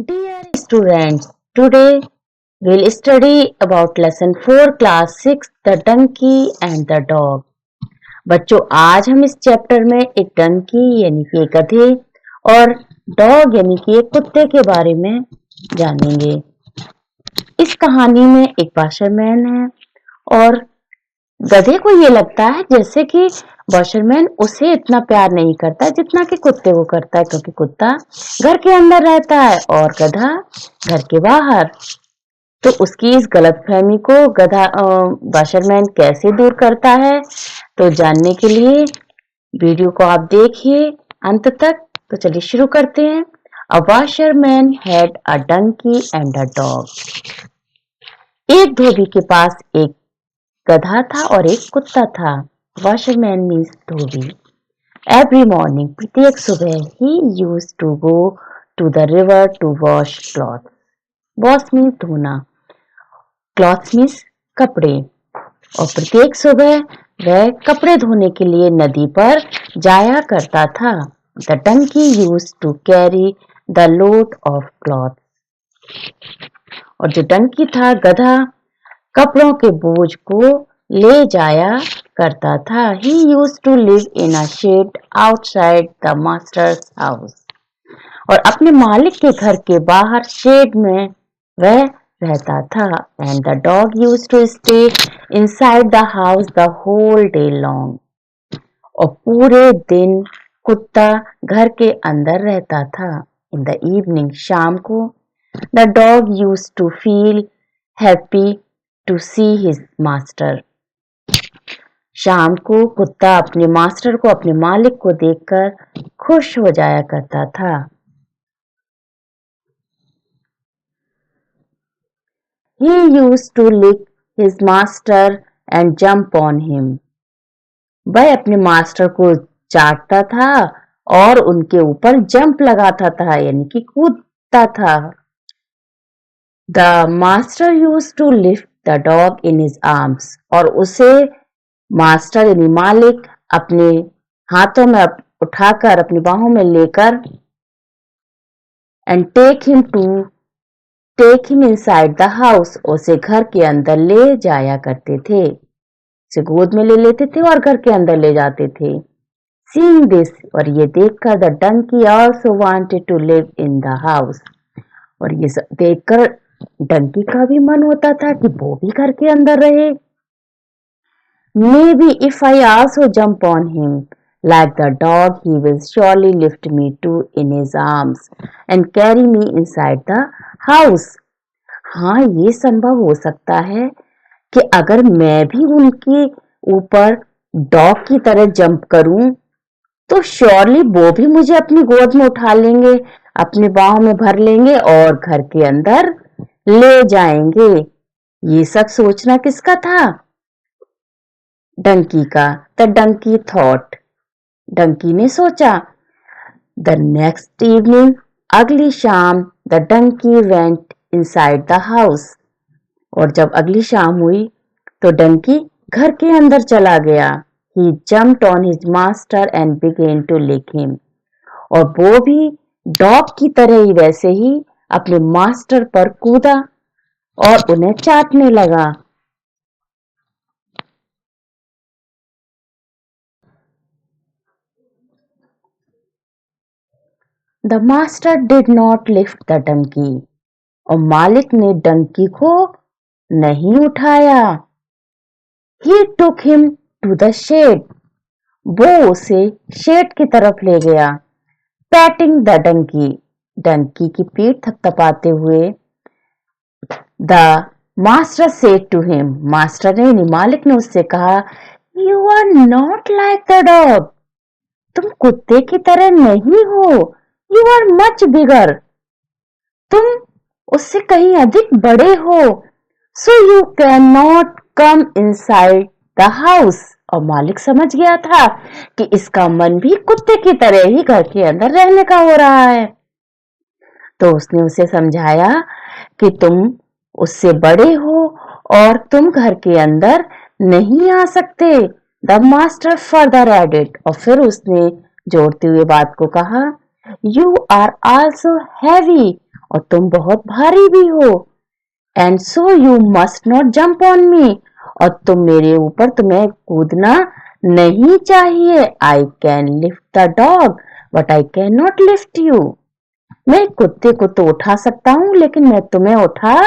Dear students, today we'll study about lesson 4 class 6 the donkey and the dog. बच्चों आज हम इस chapter में एक डंकी यानी कि एक गधे और डॉग यानी कि एक कुत्ते के बारे में जानेंगे। इस कहानी में एक वाशरमैन है और गधे को ये लगता है जैसे कि वॉशरमैन उसे इतना प्यार नहीं करता जितना कि कुत्ते को करता है, क्योंकि कुत्ता घर के अंदर रहता है और गधा घर के बाहर। तो उसकी इस गलतफहमी को गधा वॉशरमैन कैसे दूर करता है, तो जानने के लिए वीडियो को आप देखिए अंत तक। तो चलिए शुरू करते हैं। A washerman had a donkey and a dog. एक धोबी के पास एक गधा था और एक कुत्ता था। वॉशरमैन मीन्स धोबी। एवरी मॉर्निंग, प्रत्येक सुबह, he used to go to the river to wash cloth. Wash means धोना, क्लॉथ मीन्स कपड़े। और प्रत्येक सुबह वह कपड़े धोने के लिए नदी पर जाया करता था। The donkey used to carry the load of cloth. और जो डंकी था, गधा, कपड़ों के बोझ को ले जाया करता था। He used to live in a shed outside the master's house. और अपने मालिक के घर के बाहर शेड में वह रहता था। And the dog used to stay inside the house the whole day long. और पूरे दिन कुत्ता घर के अंदर रहता था। In the evening, शाम को, the dog used to feel happy to see his master. शाम को कुत्ता अपने मास्टर को, अपने मालिक को देखकर खुश हो जाया करता था। He used to lick his master and jump on him. वह अपने मास्टर को चाटता था और उनके ऊपर जंप लगाता था, यानी कि कूदता था। The master used to lift the dog in his arms. और उसे मास्टर यानी मालिक अपने हाथों में उठाकर, अपनी बाहों में लेकर and take him inside the house. उसे घर के अंदर ले जाया करते थे, उसे गोद में ले लेते थे और घर के अंदर ले जाते थे। Seeing this, और ये देखकर the donkey also wanted to live in the house. और ये देखकर डंकी का भी मन होता था कि वो भी घर के अंदर रहे। Maybe if I also jump on him like the dog, he will surely lift me too in his arms and carry me inside the house. हाँ, ये संभव हो सकता है कि अगर मैं भी उनके ऊपर डॉग की तरह जंप करूं, तो श्योरली वो भी मुझे अपनी गोद में उठा लेंगे, अपनी बाहों में भर लेंगे और घर के अंदर ले जाएंगे। ये सब सोचना किसका था? डंकी का। द डंकी थॉट, डंकी ने सोचा। द नेक्स्ट इवनिंग, अगली शाम, the donkey went inside the house. और जब अगली शाम हुई तो डंकी घर के अंदर चला गया। He jumped on his master and began to lick him. और वो भी डॉग की तरह ही वैसे ही अपने मास्टर पर कूदा और उन्हें चाटने लगा। The master did not lift the donkey. और मालिक ने डंकी को नहीं उठाया। He took him to the shed. वो उसे शेड की तरफ ले गया। Patting the donkey. डंकी की पीठ थपथपाते हुए The master said to him. Master ने यानी मालिक ने उससे कहा, You are not like the dog. तुम कुत्ते की तरह नहीं हो। You are much bigger. तुम उससे कहीं अधिक बड़े हो। So you cannot come inside the house. और मालिक समझ गया था कि इसका मन भी कुत्ते की तरह ही घर के अंदर रहने का हो रहा है। तो उसने उसे समझाया कि तुम उससे बड़े हो और तुम घर के अंदर नहीं आ सकते। द मास्टर फर्दर एडेड, और फिर उसने जोड़ते हुए बात को कहा, यू आर आल्सो हैवी, और तुम बहुत भारी भी हो, and so you must not jump on me, और तुम्हें कूदना नहीं चाहिए। I can lift the dog but I can not lift you, मैं कुत्ते को तो उठा सकता हूँ लेकिन मैं तुम्हें उठा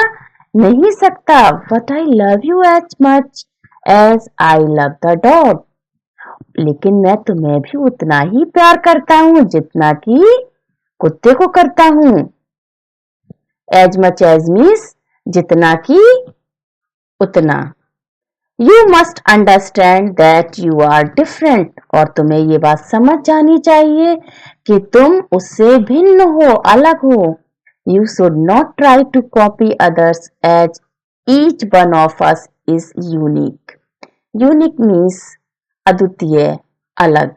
नहीं सकता। But I love you as much as I love the dog, लेकिन मैं तुम्हें भी उतना ही प्यार करता हूँ जितना कि कुत्ते को करता हूँ। एज मच एज मीन्स जितना कि उतना। You must understand that you are different, और तुम्हें ये बात समझ जानी चाहिए कि तुम उससे भिन्न हो, अलग हो। You should not try to copy others as each one of us is unique. Unique means अद्वितीय, अलग।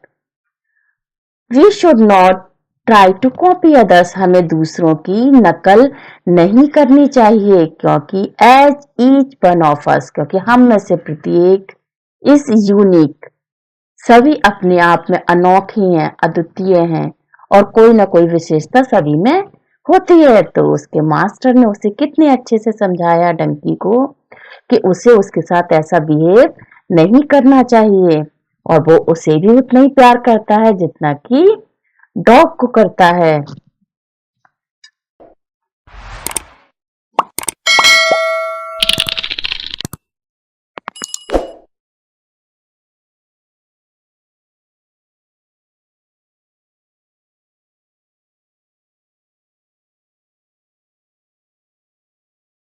We should not try to copy others, हमें दूसरों की नकल नहीं करनी चाहिए, क्योंकि as each one of us, क्योंकि हम में से प्रत्येक इस यूनिक, सभी अपने आप में अनोखे हैं, अद्वितीय हैं, और कोई ना कोई विशेषता सभी में होती है। तो उसके मास्टर ने उसे कितने अच्छे से समझाया डंकी को कि उसे उसके साथ ऐसा बिहेव नहीं करना चाहिए, और वो उसे भी उतना ही प्यार करता है जितना कि डॉग को करता है।